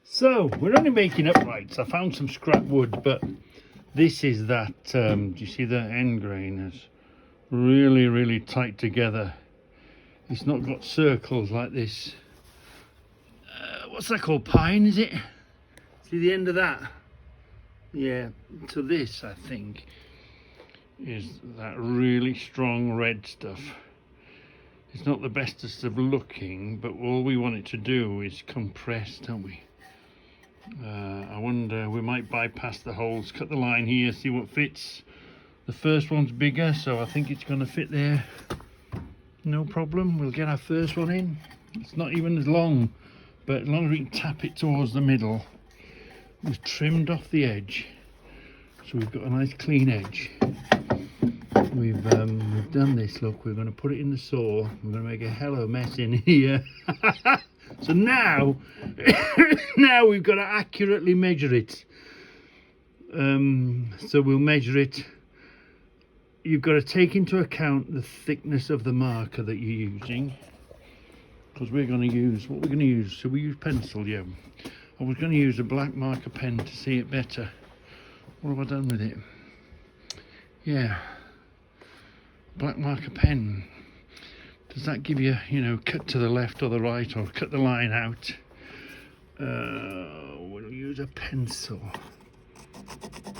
So we're only making uprights. I found some scrap wood, but this is that, do you see the end grain is really tight together. It's not got circles like this. What's that called? Pine, is it? See the end of that? Yeah, so this, I think, is that really strong red stuff. It's not the bestest of looking, but all we want it to do is compress, don't we? I wonder, we might bypass the holes, cut the line here, see what fits. The first one's bigger, so I think it's going to fit there. No problem, we'll get our first one in. It's not even as long, but as long as we can tap it towards the middle. We've trimmed off the edge, so we've got a nice clean edge. We've done this, look, we're going to put it in the saw. We're going to make a hello mess in here. So now, now we've got to accurately measure it. So we'll measure it. You've got to take into account the thickness of the marker that you're using, because we're going to use, what we're going to use, so we use pencil, yeah. I was going to use a black marker pen to see it better. What have I done with it? Yeah, black marker pen. Does that give you, you know, cut to the left or the right, or cut the line out? We'll use a pencil.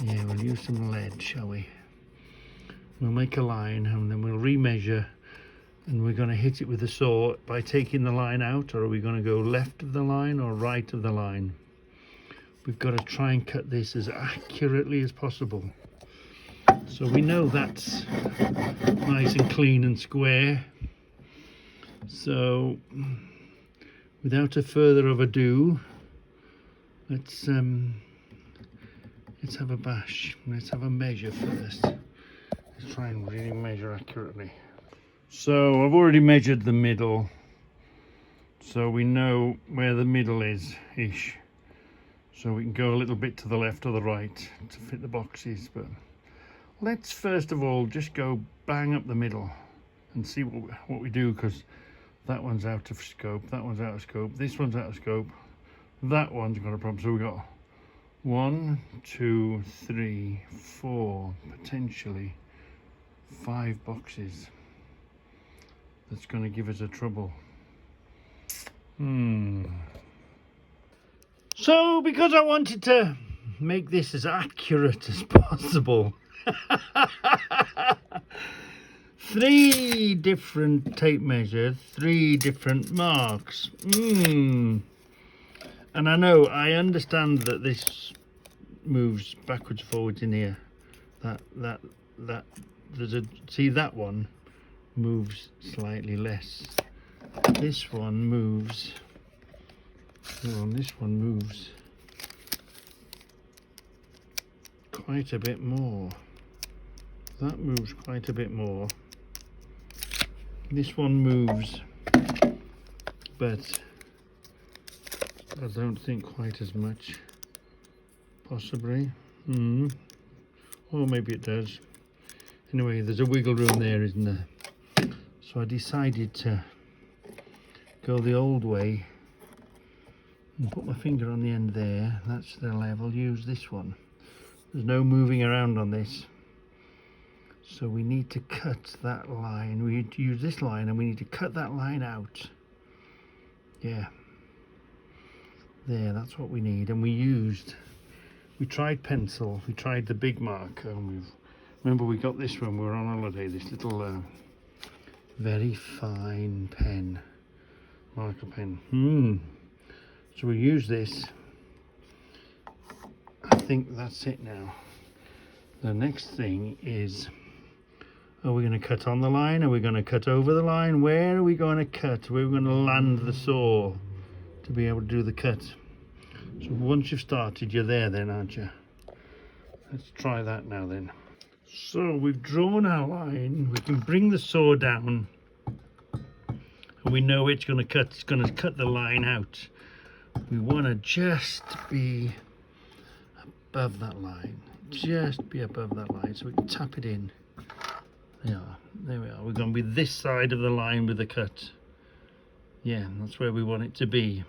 Yeah, we'll use some lead, shall we? We'll make a line and then we'll remeasure, and we're going to hit it with the saw by taking the line out, or are we going to go left of the line or right of the line? We've got to try and cut this as accurately as possible. So we know that's nice and clean and square. So without a further of ado, let's have a bash. Let's have a measure first. Let's try and really measure accurately. So I've already measured the middle, so we know where the middle is ish. So we can go a little bit to the left or the right to fit the boxes, but let's first of all just go bang up the middle and see what we do, because that one's out of scope, that one's out of scope, this one's out of scope, that one's got a problem. So we've got 1, 2, 3, 4, potentially 5 boxes. That's going to give us a trouble. So because I wanted to make this as accurate as possible, 3 different tape measures, 3 different marks. And I understand that this moves backwards, forwards in here. That there's a, see, that one moves slightly less. This one moves. This one moves quite a bit more. That moves quite a bit more. This one moves, but I don't think quite as much. Possibly. Or maybe it does. Anyway, there's a wiggle room there, isn't there? So I decided to go the old way and put my finger on the end there. That's the level. Use this one. There's no moving around on this. So we need to cut that line. We need to use this line and we need to cut that line out. Yeah. There, that's what we need. And we tried pencil, we tried the big marker, and remember we got this when we were on holiday, this little very fine pen, marker pen. So we use this. I think that's it now. The next thing is, are we going to cut on the line? Are we going to cut over the line? Where are we going to cut? Where are we going to land the saw to be able to do the cut? So once you've started, you're there then, aren't you? Let's try that now then. So we've drawn our line. We can bring the saw down, and we know it's going to cut. It's going to cut the line out. We want to just be above that line. Just be above that line, so we can tap it in. There we are. We're going to be this side of the line with the cut. Yeah, that's where we want it to be.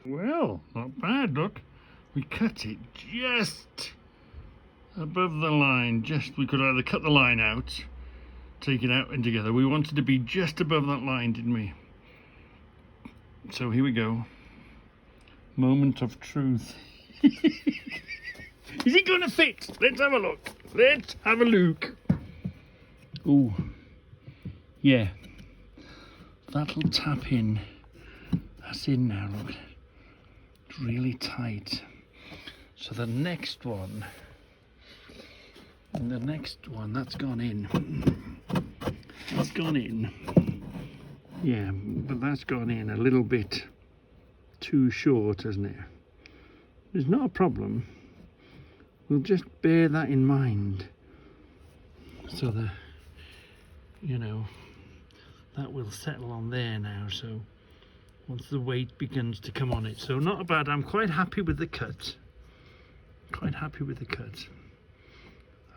Well, not bad, look. We cut it just above the line. We could either cut the line out, take it out and together. We wanted to be just above that line, didn't we? So here we go. Moment of truth. Is it gonna fit? Let's have a look. Let's have a look. Oh, yeah. That'll tap in. That's in now, look. It's really tight. So the next one, that's gone in. That's gone in. Yeah, but that's gone in a little bit too short, hasn't it? It's not a problem. We'll just bear that in mind. So that, you know, that will settle on there now. So once the weight begins to come on it. So not bad. I'm quite happy with the cut. Quite happy with the cut.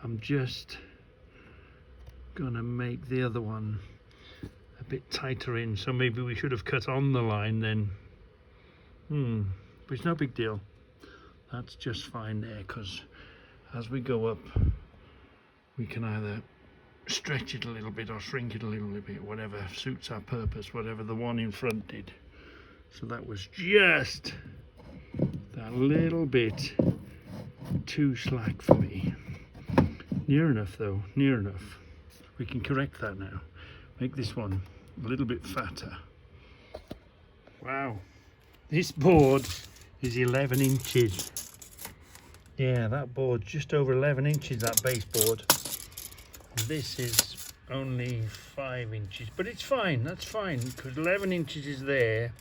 I'm just gonna make the other one a bit tighter in, so maybe we should have cut on the line then. But it's no big deal. That's just fine there, because as we go up we can either stretch it a little bit or shrink it a little bit, whatever suits our purpose, whatever the one in front did. So that was just that little bit too slack for me. Near enough though, near enough. We can correct that now. Make this one a little bit fatter. Wow, this board is 11 inches. Yeah, that board's just over 11 inches, that baseboard. This is only 5 inches, but it's fine, that's fine, because 11 inches is there.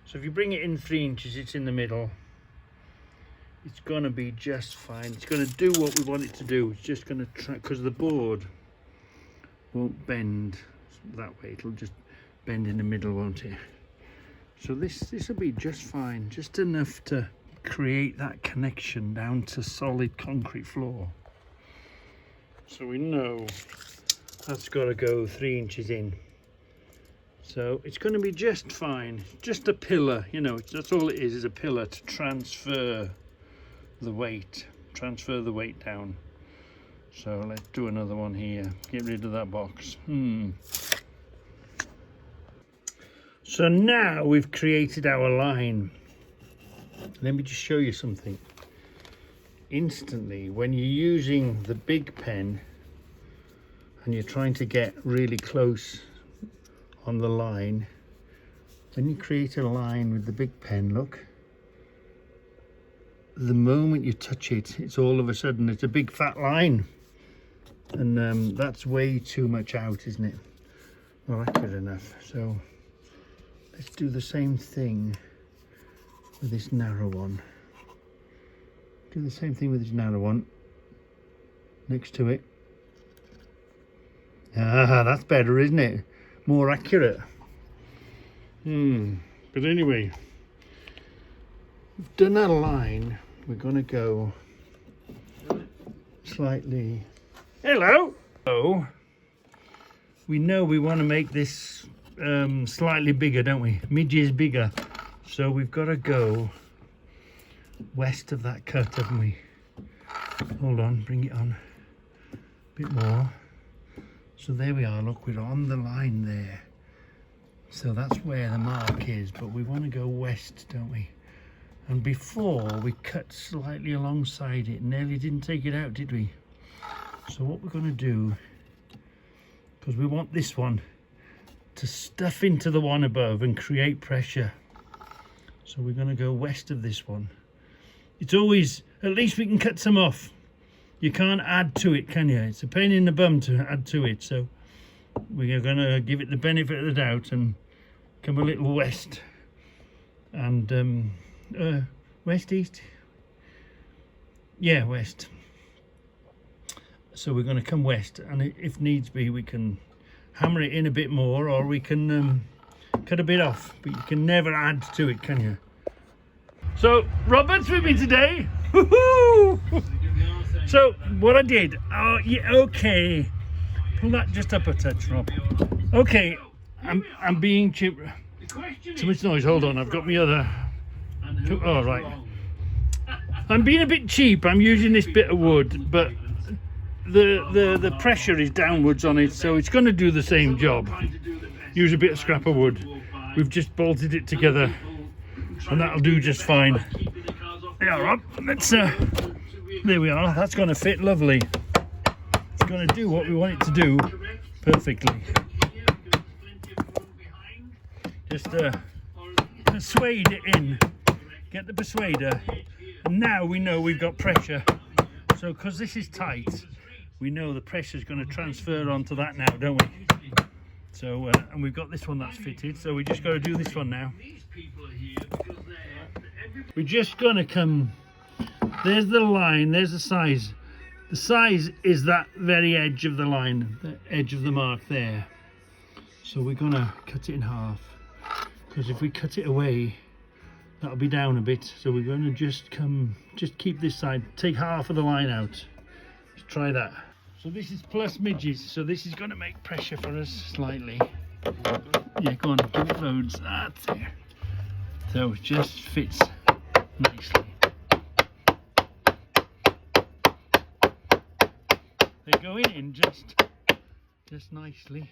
So if you bring it in 3 inches, it's in the middle. It's gonna be just fine. It's gonna do what we want it to do. It's just gonna try, because the board won't bend that way. It'll just bend in the middle, won't it? So this will be just fine, just enough to create that connection down to solid concrete floor. So we know that's got to go 3 inches in. So it's going to be just fine. Just a pillar, you know, that's all it is a pillar to transfer the weight down. So let's do another one here. Get rid of that box. So now we've created our line. Let me just show you something. Instantly, when you're using the big pen and you're trying to get really close on the line, when you create a line with the big pen, look, the moment you touch it, it's all of a sudden it's a big fat line, and that's way too much out, isn't it? Not accurate enough. So let's do the same thing with this narrow one. Do the same thing with this narrow one next to it. Ah, that's better, isn't it? More accurate. But anyway, we've done our line. We're gonna go slightly. Hello. Oh, we know we want to make this slightly bigger, don't we? Midges bigger. So we've got to go west of that cut, haven't we? Hold on, bring it on a bit more. So there we are, look, we're on the line there. So that's where the mark is, but we want to go west, don't we? And before we cut slightly alongside it, nearly didn't take it out, did we? So what we're going to do, because we want this one to stuff into the one above and create pressure. So we're going to go west of this one. It's always, at least we can cut some off. You can't add to it, can you? It's a pain in the bum to add to it. So we are going to give it the benefit of the doubt and come a little west. And west, east? Yeah, west. So we're going to come west, and if needs be, we can hammer it in a bit more, or we can cut a bit off, but you can never add to it, can you? So Robert's with me today. Woohoo! So what I did, oh yeah, okay, pull that just up a touch, Rob. Okay, I'm being too much noise. Hold on, I've got my other All right. I'm being a bit cheap. I'm using this bit of wood, but the pressure is downwards on it, so it's going to do the same job. Use a bit of scrap of wood. We've just bolted it together, and that'll do just fine. Yeah, Rob. Let's. There we are. That's going to fit lovely. It's going to do what we want it to do perfectly. Just persuade it in. Get the persuader. And now we know we've got pressure. So because this is tight, we know the pressure is going to transfer onto that now, don't we? So and we've got this one that's fitted, so we just got to do this one now. We're just going to come. There's the line, there's the size. The size is that very edge of the line, the edge of the mark there. So we're going to cut it in half, because if we cut it away, that'll be down a bit. So we're going to just keep this side, take half of the line out. Let's try that. So this is plus midges, so this is going to make pressure for us slightly. Yeah, go on, give it loads. That's it. So it just fits nicely. They're going in just nicely.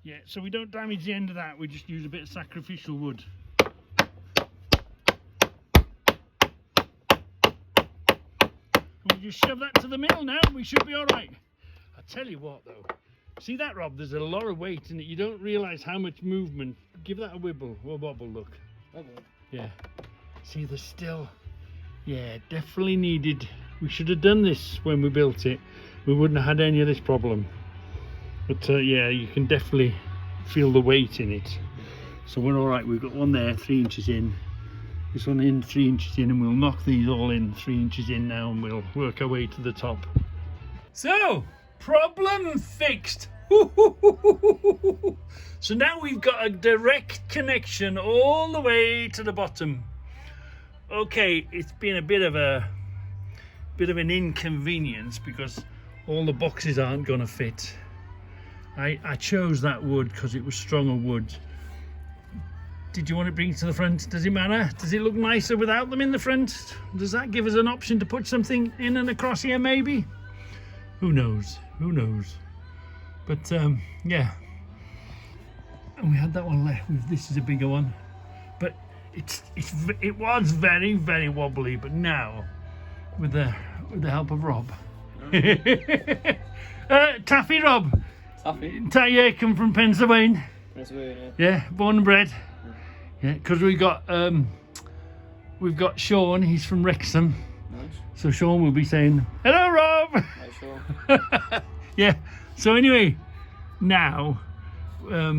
Yeah, so we don't damage the end of that, we just use a bit of sacrificial wood. And we just shove that to the middle now, we should be alright. I tell you what though, see that, Rob, there's a lot of weight in it, you don't realise how much movement. Give that a wibble, or wobble, look. Wobble. Yeah. See, there's still, yeah, definitely needed. We should have done this when we built it. We wouldn't have had any of this problem. But yeah, you can definitely feel the weight in it. So we're all right. We've got one there, 3 inches in. This one in, 3 inches in, and we'll knock these all in 3 inches in now, and we'll work our way to the top. So, problem fixed. So now we've got a direct connection all the way to the bottom. Okay, it's been a bit of an inconvenience because all the boxes aren't going to fit. I chose that wood because it was stronger wood. Did you want to bring it to the front? Does it matter? Does it look nicer without them in the front? Does that give us an option to put something in and across here maybe? Who knows? Who knows? But yeah. And we had that one left. This is a bigger one. But it was very, very wobbly, but now with the help of Rob. Taffy Rob. Taffy? Yeah, come from Pennsylvania. Pennsylvania. Yeah, born and bred. Yeah, because we've got Sean. He's from Wrexham. Nice. So Sean will be saying, "Hello, Rob." Hi, Sean. Yeah. So anyway, now I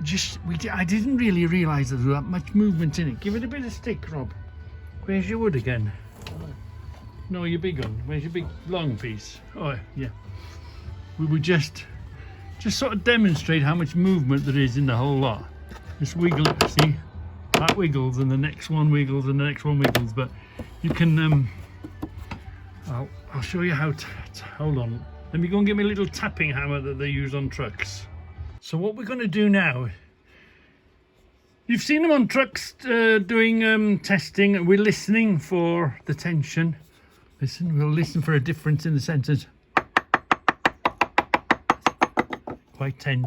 didn't really realise there was that much movement in it. Give it a bit of stick, Rob. Where's your wood again? No, your big one. Where's your big long piece? Oh yeah. We would just sort of demonstrate how much movement there is in the whole lot. Just wiggle it, see? That wiggles and the next one wiggles and the next one wiggles, but you can I'll show you how to hold on. Let me go and get me a little tapping hammer that they use on trucks. So what we're going to do now, you've seen them on trucks doing testing. We're listening for the tension. Listen, we'll listen for a difference in the sensors. Quite tight.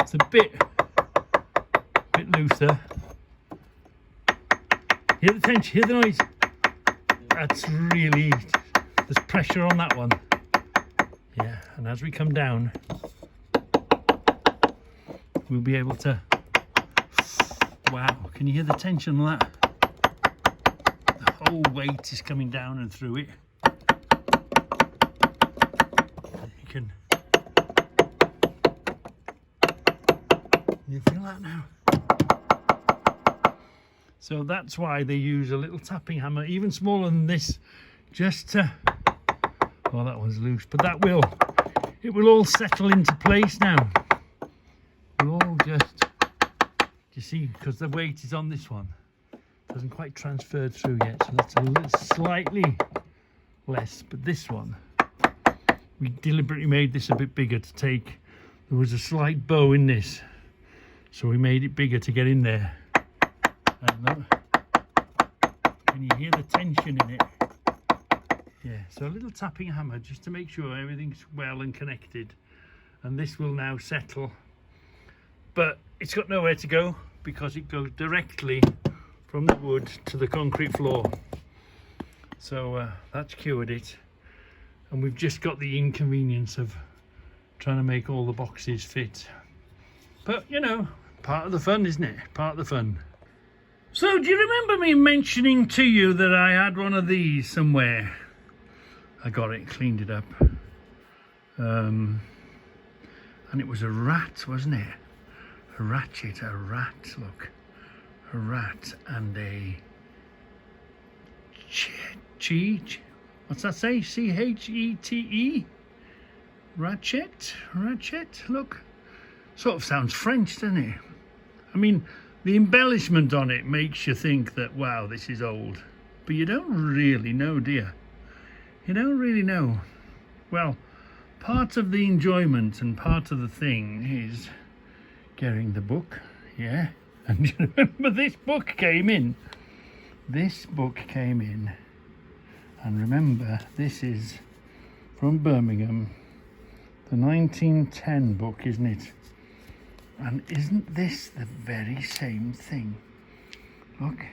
It's a bit looser. Hear the tension, hear the noise. That's really, there's pressure on that one. Yeah, and as we come down, we'll be able to, wow, can you hear the tension on that? The whole weight is coming down and through it. You can, you feel that now? So that's why they use a little tapping hammer, even smaller than this, just to, well, that one's loose, but it will all settle into place now. We'll all just, you see, because the weight is on this one, it hasn't quite transferred through yet, so that's a little slightly less, but this one, we deliberately made this a bit bigger to take, there was a slight bow in this, So we made it bigger to get in there. And look, can you hear the tension in it? Yeah, so a little tapping hammer just to make sure everything's well and connected. And this will now settle. But it's got nowhere to go because it goes directly from the wood to the concrete floor. So that's cured it. And we've just got the inconvenience of trying to make all the boxes fit. But, you know, part of the fun, isn't it? Part of the fun. So, do you remember me mentioning to you that I had one of these somewhere? I got it, cleaned it up. And it was a rat, wasn't it? A ratchet, a rat, look. A rat and a what's that say? C-H-E-T-E? Ratchet, look. Sort of sounds French, doesn't it? I mean, the embellishment on it makes you think that, wow, this is old. But you don't really know, do you? You don't really know. Well, part of the enjoyment and part of the thing is getting the book, yeah? And you remember this book came in? This book came in. And remember, this is from Birmingham. The 1910 book, isn't it? And isn't this the very same thing? Look.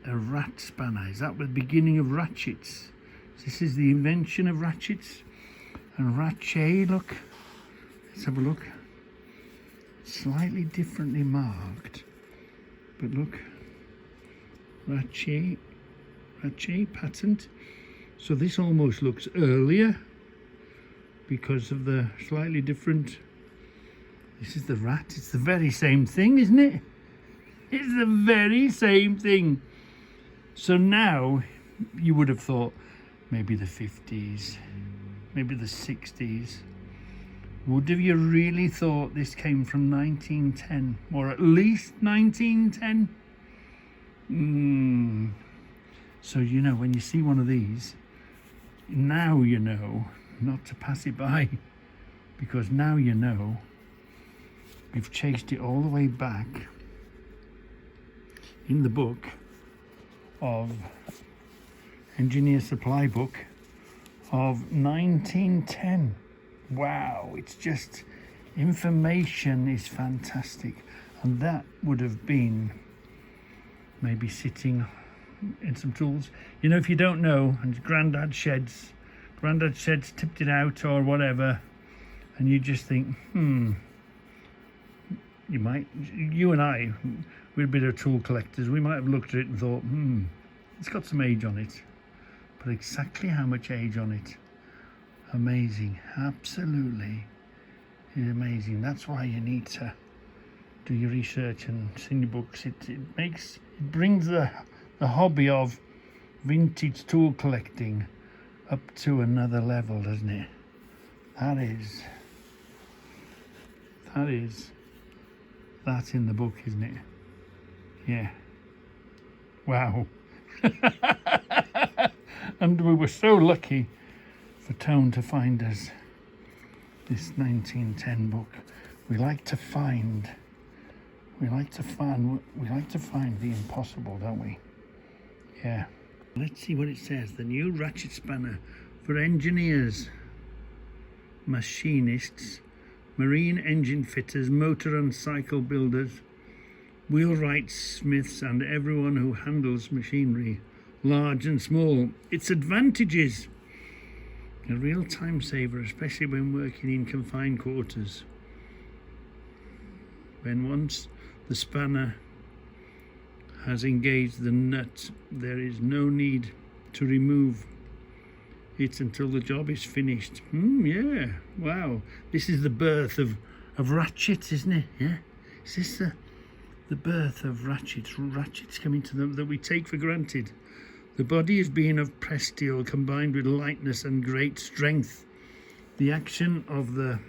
A rat spanner. Is that the beginning of ratchets? This is the invention of ratchets. And ratchet, look. Let's have a look. Slightly differently marked. But look. Ratchet patent. So this almost looks earlier because of the slightly different. This is the rat. It's the very same thing, isn't it? It's the very same thing. So now you would have thought maybe the 50s, maybe the 60s. Would have you really thought this came from 1910 or at least 1910? So, you know, when you see one of these, now you know not to pass it by, because now you know we've chased it all the way back in the book of Engineer Supply Book of 1910. Wow, it's just, information is fantastic. And that would have been maybe sitting in some tools. You know, if you don't know, and Grandad's sheds tipped it out or whatever, and you just think, you and I, we're a bit of tool collectors, we might have looked at it and thought, it's got some age on it. But exactly how much age on it? Amazing, absolutely is amazing. That's why you need to do your research and see your books. It brings the hobby of vintage tool collecting up to another level, doesn't it? That in the book, isn't it? Yeah. Wow. And we were so lucky for Tone to find us this 1910 book. We like to find the impossible, don't we? Yeah. Let's see what it says. The new ratchet spanner for engineers, machinists, marine engine fitters, motor and cycle builders, wheelwrights, smiths, and everyone who handles machinery, large and small. Its advantages: a real time saver, especially when working in confined quarters. When once the spanner has engaged the nut, there is no need to remove it until the job is finished. Yeah, wow. This is the birth of ratchets, isn't it? Yeah. Is this the birth of ratchets? Ratchets coming to them that we take for granted. The body is being of pressed steel combined with lightness and great strength. The action of the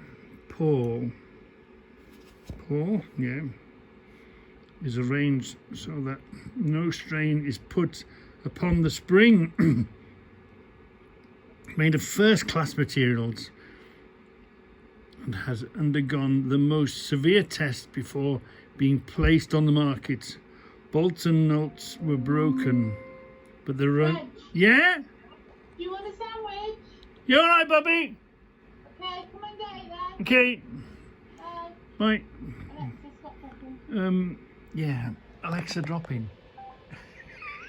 pawl, yeah, is arranged so that no strain is put upon the spring. Made of first-class materials and has undergone the most severe test before being placed on the market. Bolts and nuts were broken, but the Reg, yeah? do you want a sandwich? You alright, Bobby? Okay, come and get it then. Okay. Bye. Right. Alexa, stop talking. Yeah, Alexa dropping.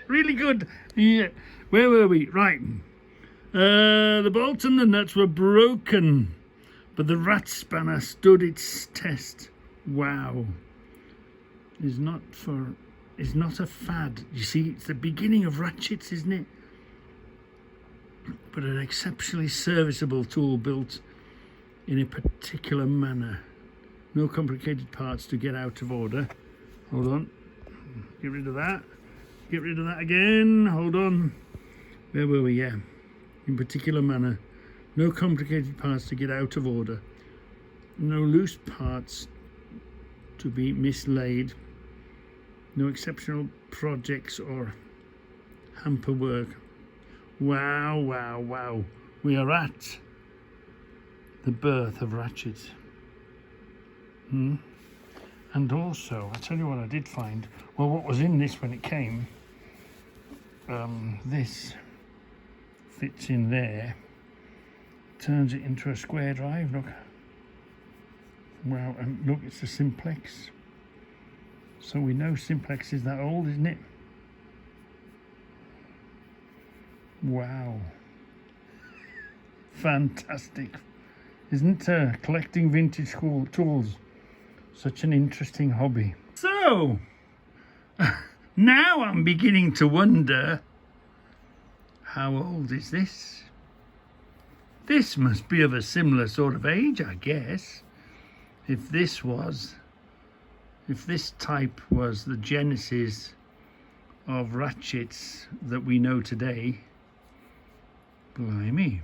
Really good. Yeah. Where were we? Right. The bolts and the nuts were broken, but the rat spanner stood its test. Wow. It's not a fad. You see, it's the beginning of ratchets, isn't it? But an exceptionally serviceable tool built in a particular manner. No complicated parts to get out of order. Hold on. Get rid of that. Get rid of that again. Hold on. Where were we? Yeah. In particular manner. No complicated parts to get out of order. No loose parts to be mislaid. No exceptional projects or hamper work. Wow, wow, wow. We are at the birth of ratchets. And also, I'll tell you what I did find. Well, what was in this when it came, this fits in there, turns it into a square drive, look. Wow, and look, it's a simplex. So we know simplex is that old, isn't it? Wow. Fantastic. Isn't collecting vintage tools such an interesting hobby? So, now I'm beginning to wonder, how old is this? This must be of a similar sort of age, I guess. If this type was the genesis of ratchets that we know today, blimey,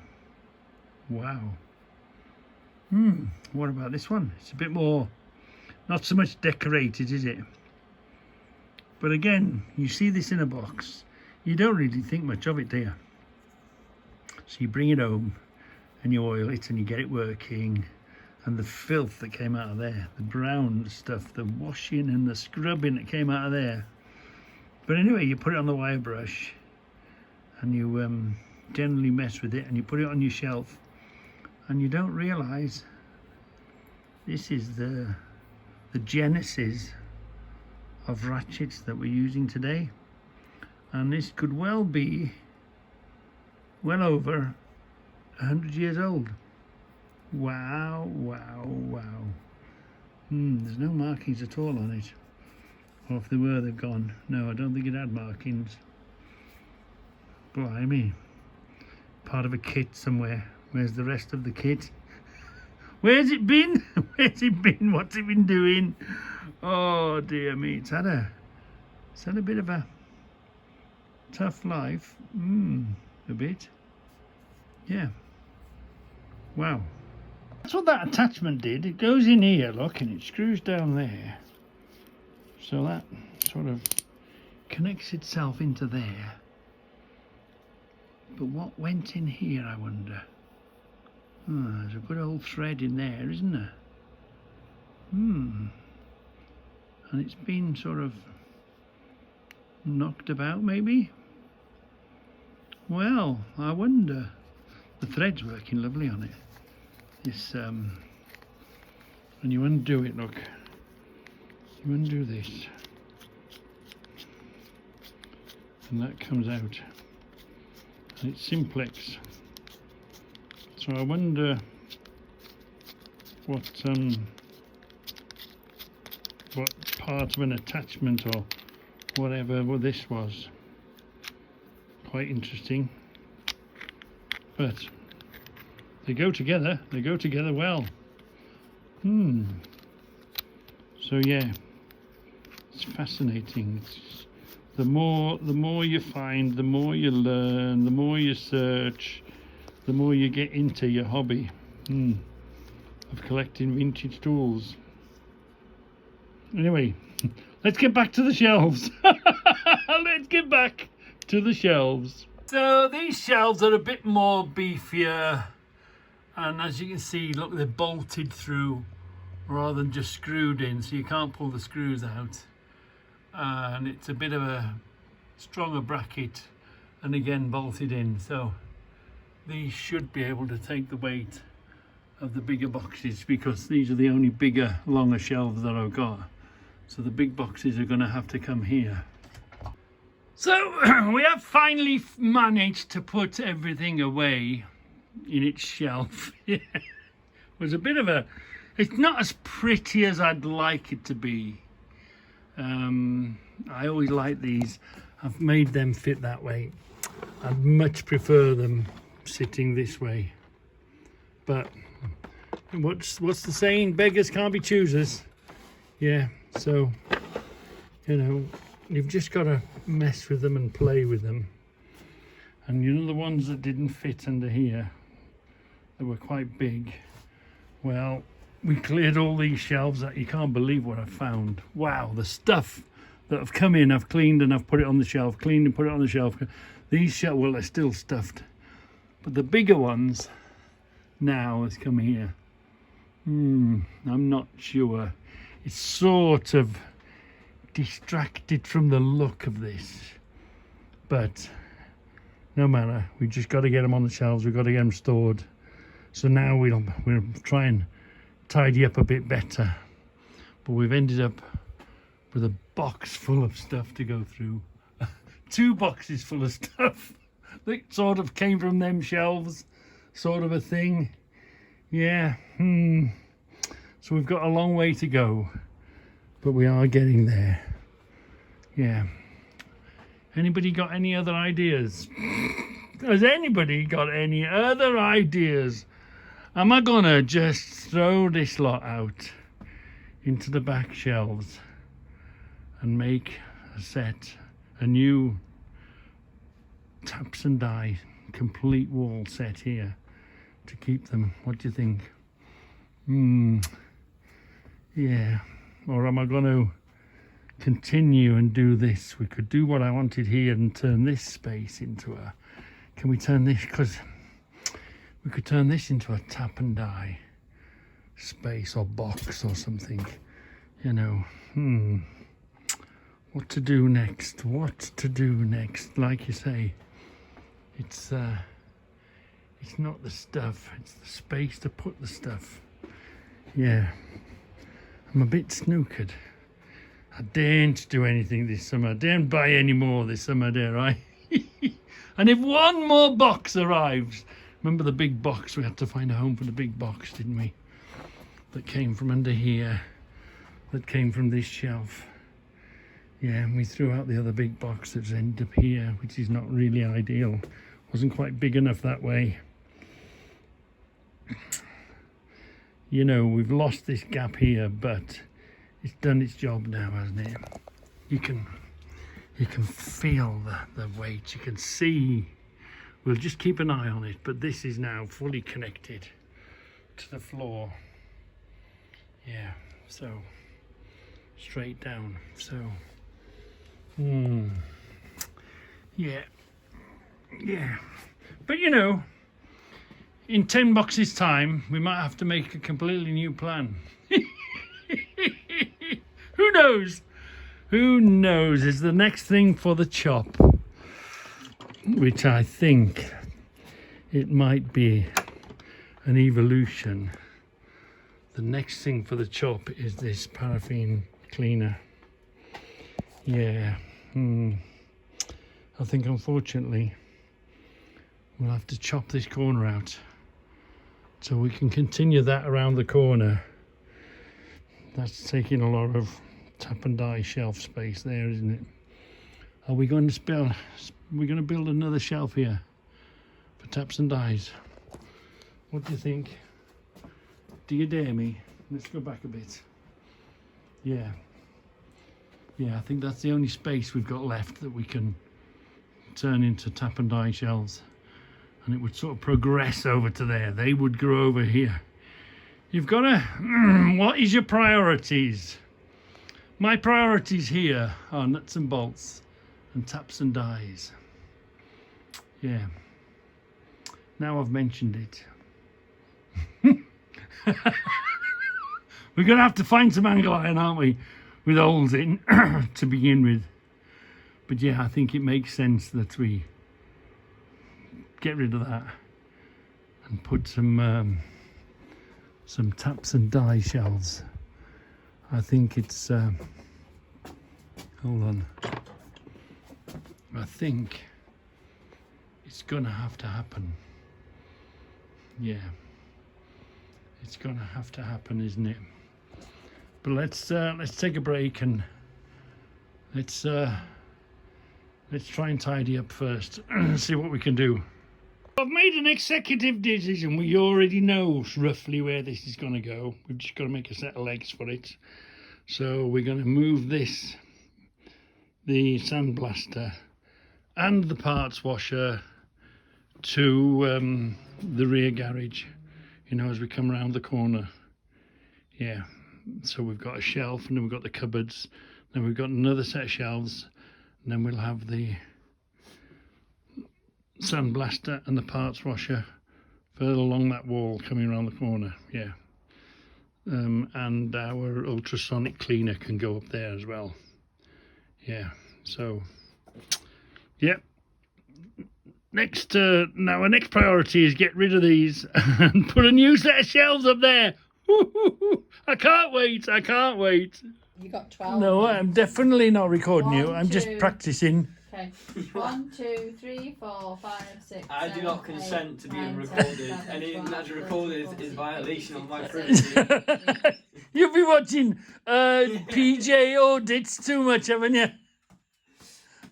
wow. What about this one? It's a bit more, not so much decorated, is it? But again, you see this in a box, you don't really think much of it, do you? So you bring it home and you oil it and you get it working, and the filth that came out of there, the brown stuff, the washing and the scrubbing that came out of there. But anyway, you put it on the wire brush and you generally mess with it, and you put it on your shelf, and you don't realize this is the genesis of ratchets that we're using today. And this could well be well over 100 years old. Wow, wow, wow. There's no markings at all on it. Or if there were, they've gone. No, I don't think it had markings. Blimey. Part of a kit somewhere. Where's the rest of the kit? Where's it been? Where's it been? What's it been doing? Oh dear me, it's had a bit of a tough life. A bit. Yeah. Wow. That's what that attachment did. It goes in here, look, and it screws down there. So that sort of connects itself into there. But what went in here, I wonder? There's a good old thread in there, isn't there? And it's been sort of knocked about, maybe? Well, I wonder. The thread's working lovely on it. This, when you undo it, look. You undo this. And that comes out. And it's simplex. So I wonder what part of an attachment or whatever this was. Quite interesting. But they go together well. So yeah, it's fascinating. It's, the more you find, the more you learn, the more you search, the more you get into your hobby of collecting vintage tools. Anyway, let's get back to the shelves. Let's get back to the shelves. So these shelves are a bit more beefier, And as you can see, look, they're bolted through rather than just screwed in, so you can't pull the screws out. And it's a bit of a stronger bracket, and again bolted in, so these should be able to take the weight of the bigger boxes, because these are the only bigger, longer shelves that I've got. So the big boxes are going to have to come here. So we have finally managed to put everything away in its shelf. It was a bit of a, it's not as pretty as I'd like it to be. I always like these. I've made them fit that way. I'd much prefer them sitting this way. But what's the saying? Beggars can't be choosers. Yeah, so, you know, you've just got to mess with them and play with them. And you know, the ones that didn't fit under here, that were quite big, well, we cleared all these shelves out. You can't believe what I found. Wow, the stuff that have come in, I've cleaned and I've put it on the shelf, cleaned and put it on the shelf. These shelves, well, they're still stuffed, but the bigger ones now has come here. I'm not sure. It's sort of distracted from the look of this, but no matter, we just got to get them on the shelves. We've got to get them stored. So now we'll try and tidy up a bit better, but we've ended up with a box full of stuff to go through. 2 boxes full of stuff that sort of came from them shelves, sort of a thing. Yeah. So we've got a long way to go, but we are getting there. Yeah. Anybody got any other ideas? Has anybody got any other ideas? Am I gonna just throw this lot out into the back shelves and make a set, a new taps and die complete wall set here to keep them? What do you think? Yeah. Or am I going to continue and do this? We could do what I wanted here and turn this space into a, can we turn this, because we could turn this into a tap and die space or box or something, you know. What to do next? What to do next? Like you say, it's not the stuff, it's the space to put the stuff. Yeah, I'm a bit snookered. I daren't do anything this summer. I daren't buy any more this summer, dare I? And if one more box arrives, remember the big box? We had to find a home for the big box, didn't we? That came from under here, that came from this shelf. Yeah, and we threw out the other big box that's ended up here, which is not really ideal. Wasn't quite big enough that way. You know, we've lost this gap here, but it's done its job now, hasn't it? You can feel the weight. You can see. We'll just keep an eye on it, but this is now fully connected to the floor. Yeah, so straight down. So yeah, but you know, in 10 boxes time we might have to make a completely new plan. Who knows is the next thing for the chop, which I think it might be an evolution. The next thing for the chop is this paraffin cleaner. Yeah, I think unfortunately we'll have to chop this corner out so we can continue that around the corner. That's taking a lot of tap and die shelf space there, isn't it? Are we going to build another shelf here for taps and dies? What do you think? Do you dare me? Let's go back a bit. Yeah, I think that's the only space we've got left that we can turn into tap and die shelves, and it would sort of progress over to there. They would grow over here. You've got to, what is your priorities? My priorities here are nuts and bolts and taps and dies. Yeah, now I've mentioned it. We're going to have to find some angle iron, aren't we? With holes in to begin with. But yeah, I think it makes sense that we get rid of that and put some taps and die shells. I think it's hold on. I think it's gonna have to happen. Yeah, it's gonna have to happen, isn't it? But let's take a break and let's try and tidy up first and see what we can do. I've made an executive decision. We already know roughly where this is going to go. We've just got to make a set of legs for it. So we're going to move this, the sandblaster and the parts washer to the rear garage, you know, as we come around the corner. Yeah, so we've got a shelf and then we've got the cupboards. Then we've got another set of shelves. And then we'll have the sandblaster and the parts washer further along that wall coming around the corner. Yeah. And our ultrasonic cleaner can go up there as well. Yeah. So, yeah. Next, now our next priority is get rid of these and put a new set of shelves up there. I can't wait. I can't wait. You got 12. No, I'm definitely not recording you. I'm just two. practicing. Okay. 1, 2, 3, 4, 5, 6. I do 7, not consent 8, to being 9, 10, recorded. 11, Anything 12, that's 13, recorded 14, is violation of my 15, privacy. You've been watching PJ Audits too much, haven't you?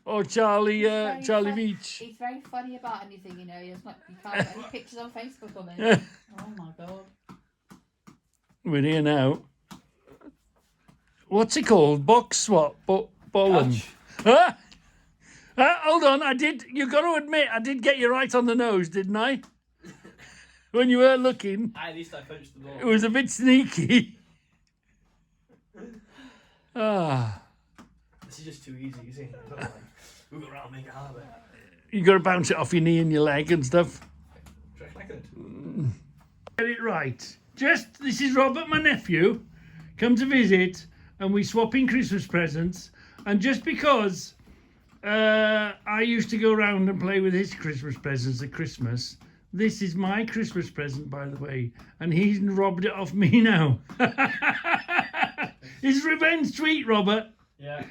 Or Charlie Charlie Beach. He's very funny about anything, you know. You can't put any pictures on Facebook of him. Oh my god. We're here now. What's it called? Box swap? Bollen. Huh? Hold on, you got to admit, I did get you right on the nose, didn't I? When you were looking. At least I punched the ball. It was a bit sneaky. Ah. This is just too easy, you see. Move it around and make it harder. You got to bounce it off your knee and your leg and stuff. Do you reckon I could? Get it right. This is Robert, my nephew, come to visit, and we swapping Christmas presents. And just because I used to go around and play with his Christmas presents at Christmas, this is my Christmas present, by the way, and he's robbed it off me now. Is revenge sweet, Robert? Yeah.